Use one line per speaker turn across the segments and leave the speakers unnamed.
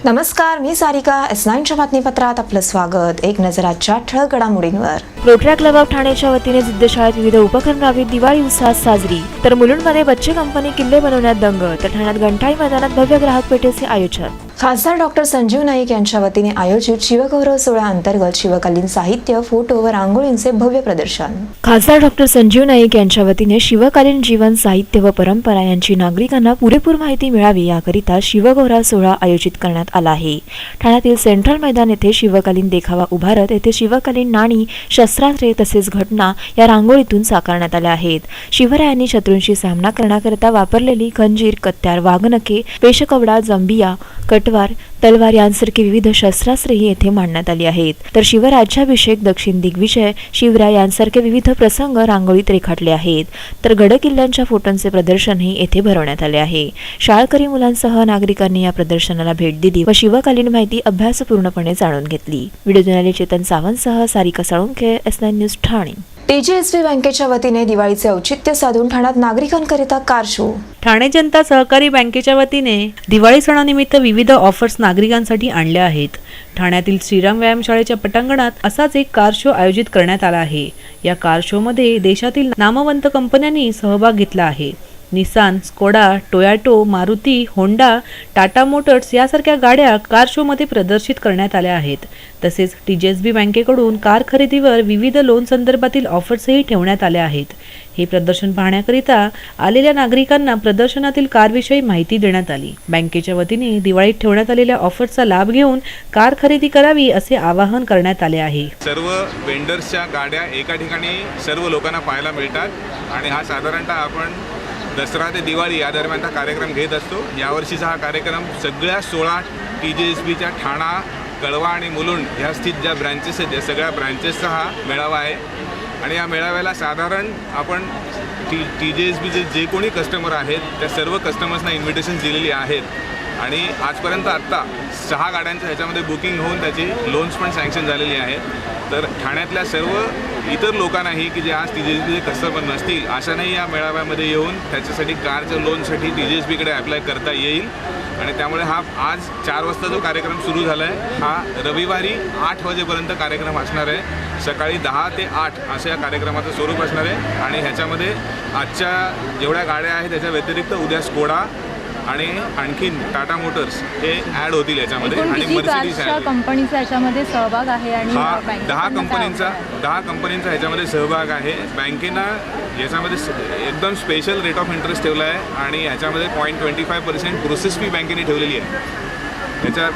नमस्कार, मी सारिका. S9च्या बातमीपत्रात आपलं स्वागत. एक नजर आजच्या ठळक घडामोडींवर.
रोटरी क्लब ऑफ ठाण्याच्या वतीने जिद्द शाळेत विविध उपक्रम राबवित दिवाळी उत्साहात साजरी. तर मुलुंडमध्ये बच्चे कंपनी किल्ले बनवण्यात दंग. तर ठाण्यात घंटाळी मैदानात भव्य ग्राहक पेठेचे आयोजन.
खासदार डॉक्टर संजीव नाईक यांच्या वतीने आयोजित शिवगौरव सोहळ्याअंतर्गत शिवकालीन साहित्य, फोटो व रांगोळींचे भव्य प्रदर्शन.
खासदार डॉक्टर संजीव नाईक यांच्या वतीने शिवकालीन जीवन, साहित्य व परंपरा यांची नागरिकांना पुरेपूर माहिती मिळावी याकरिता शिवगौरव सोहळा आयोजित करण्यात आला आहे. ठाण्यातील सेंट्रल मैदान येथे शिवकालीन देखावा उभारत येथे शिवकालीन नाणी, शस्त्रास्त्रे तसेच घटना या रांगोळीतून साकारण्यात आल्या आहेत. शिवरायांनी शत्रूंशी सामना करण्याकरिता वापरलेली खंजीर, कत्यार, वाघनखे, पेशकवडा, जंबिया, कटवार, तलवार यांसारखी विविध शस्त्रास्त्रेही येथे मांडण्यात आली आहेत. तर शिवराज्याभिषेक, दक्षिण दिग्विजय, शिवराय यांसारखे विविध प्रसंग रांगोळीत रेखाटले आहेत. तर गडकिल्ल्यांच्या फोटोंचे प्रदर्शनही येथे भरवण्यात आले आहे. शाळकरी मुलांसह नागरिकांनी या प्रदर्शनाला भेट दिली व शिवकालीन माहिती अभ्यासपूर्णपणे जाणून घेतली. व्हिडिओ जर्नलिस्ट चेतन सावंतसह Sarika Salunkhe, S9 news Thane.
TJSB बँकेच्या वतीने दिवाळीचे औचित्य साधून ठाण्यात नागरिकांकरिता कार शो.
ठाणे जनता सहकारी बँकेच्या वतीने दिवाळी सणानिमित्त विविध ऑफर्स नागरिकांसाठी आणल्या आहेत. ठाण्यातील श्रीराम व्यायामशाळेच्या पटांगणात असाच एक कार शो आयोजित करण्यात आला आहे. या कार शो मध्ये देशातील नामवंत कंपन्यांनी सहभाग घेतला आहे. Nissan, Skoda, Toyota, Maruti, Honda, Tata Motors यासारख्या गाड्या कार शो मध्ये प्रदर्शित करण्यात आल्या आहेत. तसेच TJSB बँकेकडून कार खरेदीवर विविध लोन संदर्भातील ऑफर्सही ठेवण्यात आल्या आहेत. हे प्रदर्शन पाहण्याकरिता आलेल्या नागरिकांना प्रदर्शनातील कारविषयी माहिती देण्यात आली. बँकेच्या वतीने दिवाळीत ठेवण्यात आलेल्या ऑफर्सचा लाभ घेऊन कार खरेदी करावी असे आवाहन करण्यात आले आहे.
सर्व वेंडर्सच्या गाड्या एका ठिकाणी सर्व लोकांना पाहायला मिळतात आणि हा साधारणतः आपण दसरा ते दिवाळी या दरम्यान हा कार्यक्रम घेत असतो. यावर्षीचा हा कार्यक्रम सगळ्या 16 TJSBच्या ठाणा, कळवा आणि मुलुंड ह्या स्थित ज्या ब्रँचेस आहेत त्या सगळ्या ब्रँचेसचा हा मेळावा आहे. आणि या मेळाव्याला साधारण आपण TJSBचे जे कोणी कस्टमर आहेत त्या सर्व कस्टमर्सना इन्व्हिटेशन दिलेली आहेत आणि आजपर्यंत आत्ता 6 गाड्यांचं ह्याच्यामध्ये बुकिंग होऊन त्याची लोन्स पण सँक्शन झालेली आहेत. तर ठाण्यातल्या सर्व इतर लोकांनाही की जे आज TJSBचे कस्टमर नसतील अशांनाही या मेळाव्यामध्ये येऊन त्याच्यासाठी कारच्या लोनसाठी TJSBकडे अप्लाय करता येईल. आणि त्यामुळे हा आज 4 वाजता जो कार्यक्रम सुरू झाला आहे हा रविवारी 8 वाजेपर्यंत कार्यक्रम असणार आहे. सकाळी 10 ते 8 असं या कार्यक्रमाचं स्वरूप असणार आहे. आणि ह्याच्यामध्ये आजच्या जेवढ्या गाड्या आहेत त्याच्या व्यतिरिक्त उद्या स्कोडा आणि आणखीन टाटा मोटर्स हे ॲड होतील याच्यामध्ये आणि मर्सिडीज
कंपनीचा याच्यामध्ये सहभाग आहे आणि
हा 10 कंपनींचा ह्याच्यामध्ये सहभाग आहे. बँकेनं याच्यामध्ये एकदम स्पेशल रेट ऑफ इंटरेस्ट ठेवला आहे आणि ह्याच्यामध्ये 0.25% प्रोसेस फी बँकेने ठेवलेली आहे. त्याच्या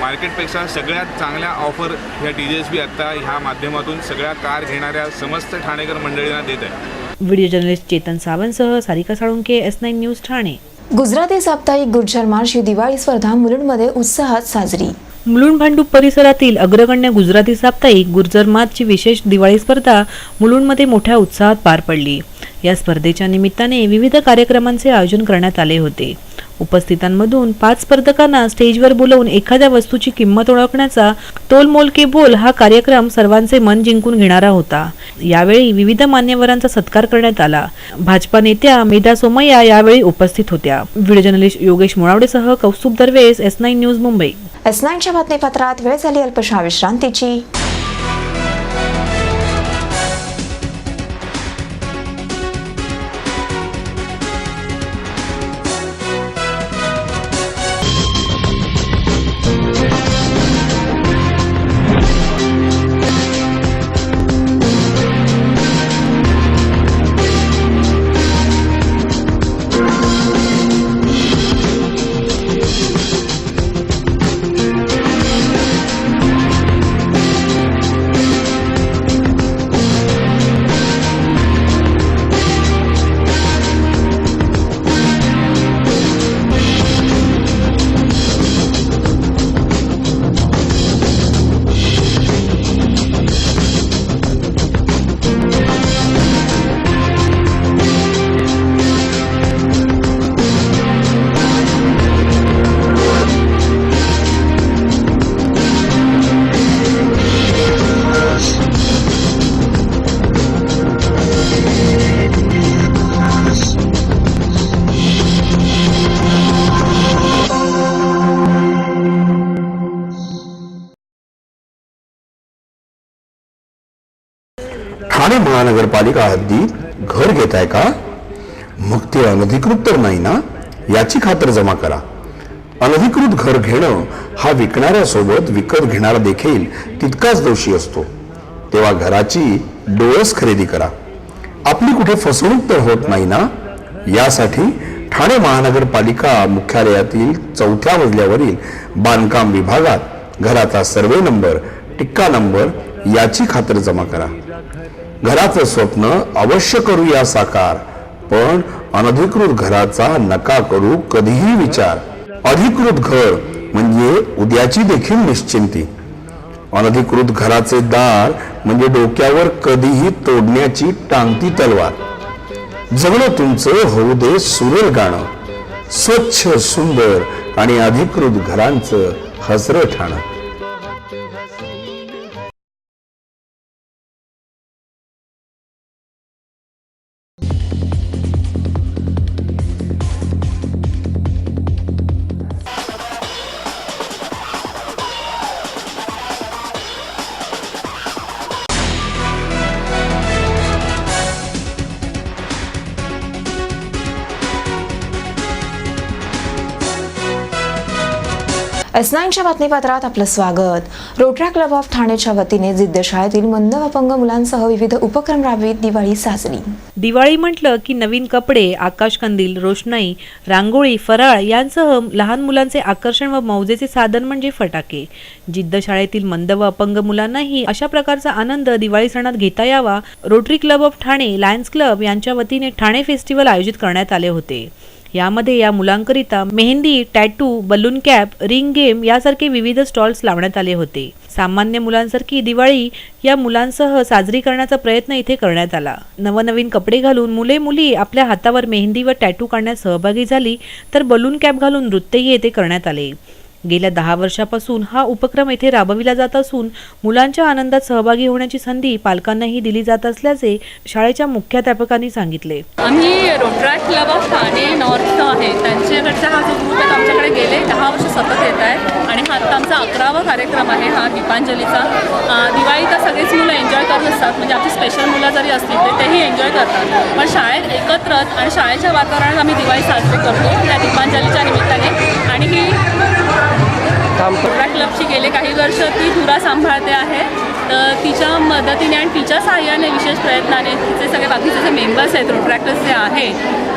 मार्केटपेक्षा सगळ्यात चांगल्या ऑफर ह्या TJSB आत्ता ह्या माध्यमातून सगळ्या कार घेणाऱ्या समस्त ठाणेकर मंडळींना देत आहे.
व्हिडिओ जर्नलिस्ट चेतन सावंतसह सारिका साळुंखे, S9 न्यूज ठाणे.
गुजराती साप्ताहिक गुर्जर मार्च ही दिवाळी स्पर्धा मुलुंडमध्ये उत्साहात साजरी.
मुलुंड भांडूप परिसरातील अग्रगण्य गुजराती साप्ताहिक गुर्जर मार्चची विशेष दिवाळी स्पर्धा मुलुंडमध्ये मोठ्या उत्साहात पार पडली. या स्पर्धेच्या निमित्ताने विविध कार्यक्रमांचे आयोजन करण्यात आले होते. उपस्थितांमधून 5 स्पर्धकांना स्टेजवर बोलवून एखाद्या वस्तूची किंमत ओळखण्याचा तोल मोल के बोल हा कार्यक्रम सर्वांचे मन जिंकून घेणारा होता. यावेळी विविध मान्यवरांचा सत्कार करण्यात आला. भाजपा नेत्या मेधा सोमय्या यावेळी उपस्थित होत्या. व्हिडिओ जर्नलिस्ट योगेश मुळावडेसह कौस्तुभ दरवेस, S9 न्यूज मुंबई.
S9च्या बातमीपत्रात वेळ झाली अल्पशा विश्रांतीची.
ठाणे महानगरपालिका हद्दीत घर घेताय का? मग ते अनधिकृत तर नाही ना, याची खातर जमा करा. अनधिकृत घर घेणं हा विकणाऱ्यासोबत विकत घेणारा देखील तितकाच दोषी असतो. तेव्हा घराची डोळस खरेदी करा. आपली कुठे फसवणूक तर होत नाही ना, यासाठी ठाणे महानगरपालिका मुख्यालयातील 4थ्या मजल्यावरील बांधकाम विभागात घराचा सर्वे नंबर, टिक्का नंबर याची खातर जमा करा. घराचं स्वप्न अवश्य करूया साकार, पण अनधिकृत घराचा नका करू कधीही विचार. अधिकृत घर म्हणजे उद्याची देखील निश्चिंती. अनधिकृत घराचे दार म्हणजे डोक्यावर कधीही तोडण्याची टांगती तलवार. जगणं तुमचं होऊ दे सुरेल गाणं, स्वच्छ सुंदर आणि अधिकृत घरांचं हसरं ठाणं.
S9च्या बातमीपत्रात आपलं स्वागत. रोटरी क्लब ऑफ ठाणेच्या वतीने जिद्द शाळेतील मंद व अपंग मुलांसह विविध उपक्रम राबवित दिवाळी साजरी.
दिवाळी म्हटलं की नवीन कपडे, आकाशकंदील, रोषणाई, रांगोळी, फराळ यांसह लहान मुलांचे आकर्षण व मौजेचे साधन म्हणजे फटाके. जिद्द शाळेतील मंद व अपंग मुलांनाही अशा प्रकारचा आनंद दिवाळी सणात घेता यावा, rotary club of Thane, lions club यांच्या वतीने ठाणे फेस्टिवल आयोजित करण्यात आले होते. यामध्ये या मुलांकरिता mehndi, tattoo, balloon cap, ring game यासारखे विविध स्टॉल्स लावण्यात आले होते. सामान्य मुलांसारखी दिवाळी या मुलांसह साजरी करण्याचा प्रयत्न इथे करण्यात आला. नवनवीन कपडे घालून मुले मुली आपल्या हातावर मेहंदी व टॅटू काढण्यात सहभागी झाली, तर बलून कॅप घालून नृत्यही येथे करण्यात आले. गेल्या 10 वर्षापासून हा उपक्रम येथे राबविला जात असून मुलांच्या आनंदात सहभागी होण्याची संधी पालकांनाही दिली जात असल्याचे शाळेच्या मुख्याध्यापकांनी सांगितले.
आम्ही rotary club of Thane north आहे त्यांच्याकडचा हा जो ग्रुप आहे आमच्याकडे गेले 10 वर्ष सतत येत आहे आणि हा आता आमचा 11वा कार्यक्रम आहे हा दीपांजलीचा. दिवाळी तर सगळेच मुलं एन्जॉय करत असतात, म्हणजे आमची स्पेशल मुलं जरी असतील तर तेही एन्जॉय करतात, पण शाळेत एकत्र आणि शाळेच्या वातावरणात आम्ही दिवाळी साजरी करतो त्या दीपांजलीच्या निमित्ताने. आणि ही रोटरी क्लबची गेले काही वर्ष ती धुरा सांभाळते आहे, तर तिच्या मदतीने आणि तिच्या सहाय्याने विशेष प्रयत्नाने तिचे सगळे बाकीचे जे मेंबर्स आहेत रोटरी क्लब जे आहे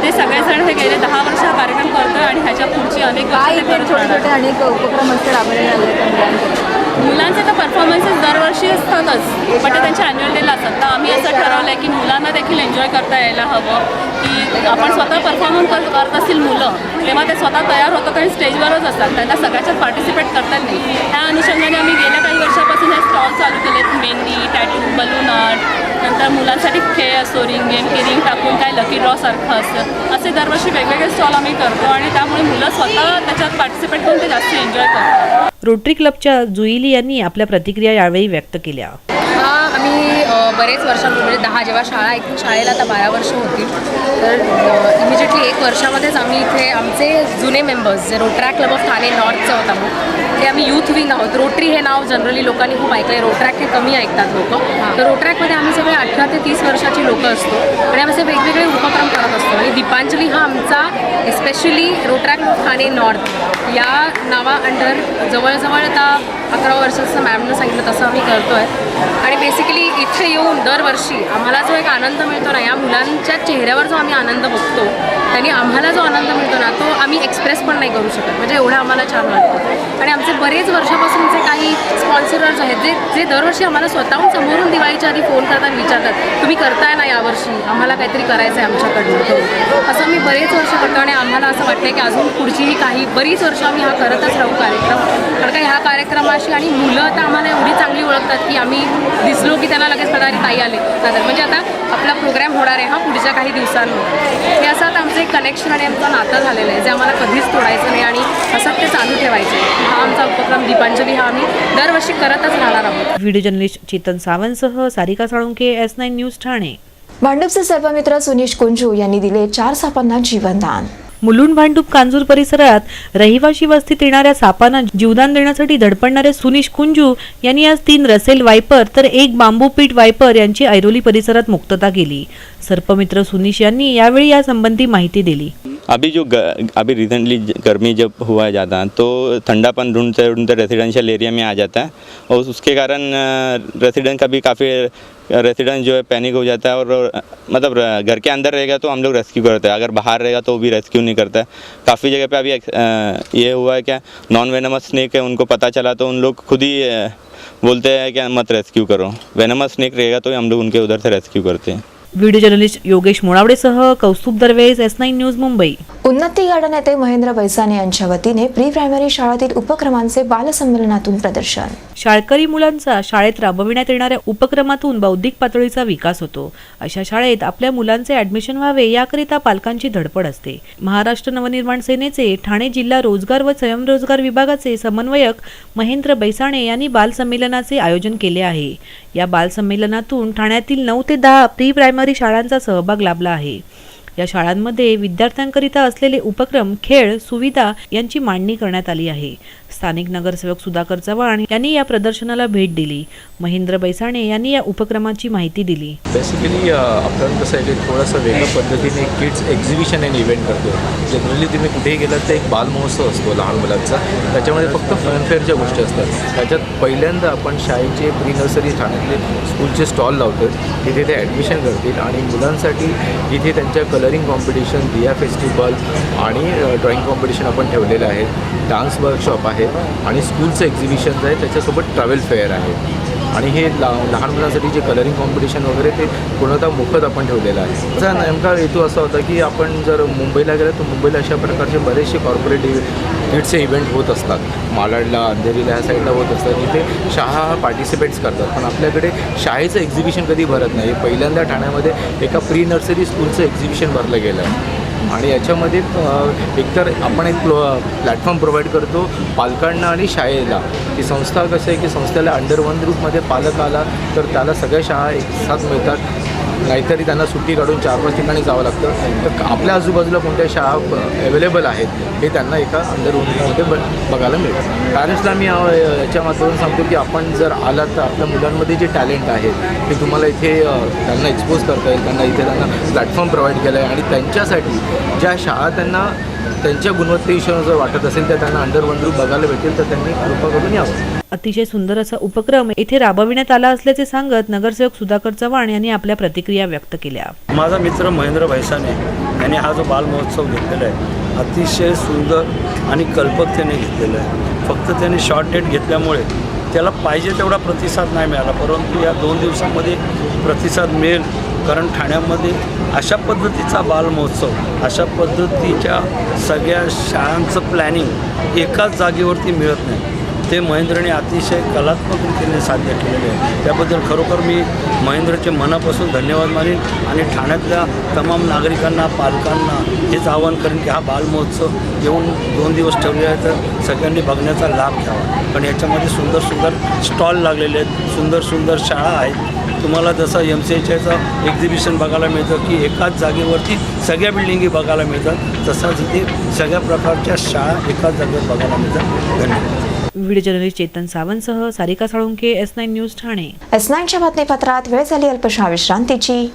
ते सगळेजण हे गेले 10 वर्ष हा कार्यक्रम करतो आणि ह्याच्या पुढची अनेक
अनेक उपक्रम असते राबवले
मुलांचे तर परफॉर्मन्सेस दरवर्षी असतातच, पण ते त्यांच्या ॲन्युअल डेला असतात. तर आम्ही असं ठरवलं आहे की मुलांना देखील एन्जॉय करता यायला हवं, की आपण स्वतः परफॉर्मन्स करत असतील मुलं तेव्हा ते स्वतः तयार होतात आणि स्टेजवरच असतात, त्यांना सगळ्याच्यात पार्टिसिपेट करता नाही. त्या अनुषंगाने आम्ही गेल्या काही वर्षापासून हे स्टॉल चालू केलेत. मेहंदी, टॅटू, बलून आर्ट, नंतर मुलांसाठी खेळ असतो, रिंग गेम, की रिंग टाकून काय लकी ड्रॉ सारखं असतं, असे दरवर्षी वेगवेगळे स्टॉल आम्ही करतो आणि त्यामुळे मुलं स्वतः त्याच्यात पार्टिसिपेट करून ते जास्त एन्जॉय करतात.
रोटरी क्लबच्या जुईली यांनी आपल्या प्रतिक्रिया यावेळी व्यक्त केल्या.
आम्ही बरेच वर्षांपूर्वी 10 जेव्हा शाळा एकूण शाळेला आता 12 वर्ष होती, तर इमिजिएटली 1 वर्षामध्येच आम्ही इथे आमचे जुने मेंबर्स जे रोटरी क्लब ऑफ ठाणे नॉर्थचं होता मग ते आम्ही यूथ विंग आहोत. रोटरी हे नाव जनरली लोकांनी खूप ऐकलं आहे, रोटरॅक हे कमी ऐकतात लोक. तर रोटरॅकमध्ये आम्ही सगळे 18 ते 30 वर्षाची लोकं असतो आणि आम्ही असे वेगवेगळे उपक्रम करत असतो. आणि दीपांजली हा आमचा especially rotary club of Thane north या नावा अंडर जवळजवळ आता 11 वर्षाचं मॅमनं सांगितलं तसं आम्ही करतो आहे. आणि बेसिकली इथे येऊन दरवर्षी आम्हाला जो एक आनंद मिळतो ना, या मुलांच्या चेहऱ्यावर जो आम्ही आनंद बघतो त्यांनी आम्हाला जो आनंद मिळतो ना तो आम्ही एक्सप्रेस पण नाही करू शकत, म्हणजे एवढं आम्हाला छान वाटतं. आणि आमचे बरेच वर्षापासूनचे काही स्पॉन्सरर्स आहेत जे दरवर्षी आम्हाला स्वतःहून समोरून दिवाळीच्या आधी फोन करतात, विचारतात तुम्ही करताय ना यावर्षी, आम्हाला काहीतरी करायचं आहे आमच्याकडनं. असं आम्ही बरेच वर्ष करतो आणि आम्हाला असं वाटतं की अजून पुढचीही बरीच वर्ष आम्ही हा करतच राहू कार्यक्रम. कारण का ह्या कार्यक्रमाशी आणि मुलं आता आम्हाला एवढी चांगली ओळखतात की आम्ही दिसलो की त्यांना लगेच पदारी ताई आले दादा, म्हणजे आता आपला प्रोग्राम होणार आहे हा पुढच्या काही दिवसांमध्ये. हे असं आता आमचं एक कनेक्शन आणि आमचं नातं झालेलं आहे जे आम्हाला कधीच तोडायचं नाही आणि असंच ते चालू ठेवायचं आहे. हा आमचा उपक्रम दीपांजली हा आम्ही दरवर्षी करतच राहणार आहोत.
व्हिडिओ जर्नलिस्ट चेतन सावंतसह सारिका साळुंके, S9 न्यूज ठाणे.
भांडूपचे सर्पमित्र सुनीश कुंजू यांनी दिले 4 सापांना जीवनदान.
मुलुंड भांडूप कांजूर परिसरात रहिवाशी वस्तीत येणाऱ्या सापांना जीवदान देण्यासाठी धडपडणारे सुनीश कुंजू यांनी आज 3 रसेल वायपर तर 1 बांबू पीट वायपर यांची ऐरोली परिसरात मुक्तता केली. सर्पमित्र सुनीश यांनी यावेळी यासंबंधी माहिती दिली.
अभी रिसेंटली गर्मी जब हुआ है ज़्यादा तो ठंडापन ढूंढते ढूंढते रेसिडेंशियल एरिया में आ जाता है और उसके कारण रेसिडेंट का भी काफ़ी रेसिडेंट जो है पैनिक हो जाता है और मतलब घर के अंदर रहेगा तो हम लोग रेस्क्यू करते हैं, अगर बाहर रहेगा तो भी रेस्क्यू नहीं करता है. काफ़ी जगह पे अभी ये हुआ है क्या नॉन वेनमस स्नेक है उनको पता चला तो उन लोग खुद ही बोलते हैं कि मत रेस्क्यू करो. वेनमस स्नेक रहेगा तो हम लोग उनके उधर से रेस्क्यू करते हैं.
व्हिडिओ जर्नलिस्ट योगेश मोळावडेसह Kaustubh Darvez, S9 news, Mumbai.
Unnati garden येथे महेंद्र बैसाने यांच्या वतीने प्री प्रायमरी शाळेतील उपक्रमांचे बालसंमेलनातून प्रदर्शन.
शाळकरी मुलांचा शाळेत राबविण्यात येणाऱ्या उपक्रमातून बौद्धिक पातळीचा विकास होतो. अशा शाळेत आपल्या मुलांचे ॲडमिशन व्हावे याकरिता पालकांची धडपड असते. महाराष्ट्र नवनिर्माण सेनेचे ठाणे जिल्हा रोजगार व स्वयंरोजगार विभागाचे समन्वयक महेंद्र बैसाणे यांनी बालसंमेलनाचे आयोजन केले आहे. या बालसंमेलनातून ठाण्यातील 9 ते 10 प्री प्रायमरी शाळांचा सहभाग लाभला आहे. या शाळांमध्ये विद्यार्थ्यांकरिता असलेले उपक्रम, खेळ, सुविधा यांची मांडणी करण्यात आली आहे. स्थानिक नगरसेवक सुधाकर चव्हाण यांनी या प्रदर्शनाला भेट दिली. महेंद्र बैसाणे यांनी या उपक्रमाची माहिती दिली.
बेसिकली आपण कसं आहे की थोडंसं वेगळ्या पद्धतीने किड्स एक्झिबिशन अँड इव्हेंट करतो. जनरली तुम्ही कुठेही गेलात तर एक बालमहोत्सव असतो लहान मुलांचा, त्याच्यामध्ये फक्त फनफेअरच्या गोष्टी असतात. त्याच्यात पहिल्यांदा आपण शाळेचे प्री नर्सरी ठाण्यातले स्कूलचे स्टॉल लावतो, तिथे ते ॲडमिशन करतील आणि मुलांसाठी इथे त्यांच्या कलरिंग कॉम्पिटिशन, दिया फेस्टिवल आणि ड्रॉइंग कॉम्पिटिशन आपण ठेवलेलं आहे. डान्स वर्कशॉप आहे आणि स्कूलचं एक्झिबिशन आहे, त्याच्यासोबत ट्रॅव्हल फेअर आहे. आणि हे लहान मुलांसाठी जे कलरिंग कॉम्पिटिशन वगैरे ते पूर्णतः मोफत आपण ठेवलेलं आहे. त्याचा नेमका हेतू असा होता की आपण जर मुंबईला गेलं तर मुंबईला अशा प्रकारचे बरेचसे कॉर्पोरेट किड्सचे इव्हेंट होत असतात. मालाडला, अंधेरीला ह्या साईडला होत असतात, जिथे शाळा पार्टिसिपेट्स करतात. पण आपल्याकडे शाळेचं एक्झिबिशन कधी भरत नाही. पहिल्यांदा ठाण्यामध्ये एका प्री नर्सरी स्कूलचं एक्झिबिशन भरलं गेलं आहे आणि याच्यामध्ये एकतर आपण एक प्लॅटफॉर्म प्रोव्हाइड करतो पालकांना आणि शाळेला. ही संस्था कसं आहे की संस्थेला अंडर वन ग्रुपमध्ये पालक आला तर त्याला सगळ्या शाळा एकसाथ मिळतात, नाहीतरी त्यांना सुट्टी काढून 4-5 ठिकाणी जावं लागतं. तर आपल्या आजूबाजूला कोणत्या शाळा अवेलेबल आहेत हे त्यांना एका अंडर वन ग्रुपमध्ये बघायला मिळतं. पॅरेंट्सला मी याच्या माध्यमातून सांगतो की आपण जर आलात तर आपल्या मुलांमध्ये जे टॅलेंट आहे ते तुम्हाला इथे त्यांना एक्सपोज करता येईल. त्यांना इथे त्यांना प्लॅटफॉर्म प्रोव्हाइड केला आहे आणि त्यांच्यासाठी ज्या शाळा त्यांना त्यांच्या गुणवत्तेविषयी जर वाटत असेल तर त्यांना अंडर वन ग्रुप बघायला भेटेल, तर त्यांनी कृपा करून यावं.
अतिशय सुंदर असा उपक्रम येथे राबविण्यात आला असल्याचे सांगत नगरसेवक सुधाकर चव्हाण यांनी आपल्या प्रतिक्रिया व्यक्त केल्या.
माझा मित्र महेंद्र बैसाने यांनी हा जो बाल महोत्सव घेतलेला आहे अतिशय सुंदर आणि कल्पकतेने घेतलेला आहे. फक्त त्याने शॉर्ट डेट घेतल्यामुळे त्याला पाहिजे तेवढा प्रतिसाद नाही मिळाला, परंतु या 2 दिवसांमध्ये प्रतिसाद मिळेल. कारण ठाण्यामध्ये अशा पद्धतीचा बालमहोत्सव, अशा पद्धतीच्या सगळ्या शाळांचं प्लॅनिंग एकाच जागेवरती मिळत नाही. ते महेंद्रने अतिशय कलात्मक रीतीने साध्य केलेले आहे. त्याबद्दल खरोखर मी महेंद्रचे मनापासून धन्यवाद मानेन आणि ठाण्यातल्या तमाम नागरिकांना, पालकांना हेच आवाहन करेन की हा बालमहोत्सव येऊन 2 दिवस ठेवले आहे तर सगळ्यांनी बघण्याचा लाभ घ्यावा. पण याच्यामध्ये सुंदर सुंदर स्टॉल लागलेले आहेत, सुंदर सुंदर शाळा आहेत. तुम्हाला जसं MCHचं एक्झिबिशन बघायला मिळतं की एकाच जागेवरती सगळ्या बिल्डिंगी बघायला मिळतात, तसाच इथे सगळ्या प्रकारच्या शाळा एकाच जागेवर बघायला मिळतात. धन्यवाद.
व्हिडिओ जर्नलिस्ट चेतन सावंतसह सारिका साळुंके, S9 न्यूज, ठाणे.
S9च्या बातमीपत्रात वेळ झाली अल्पशा विश्रांतीची.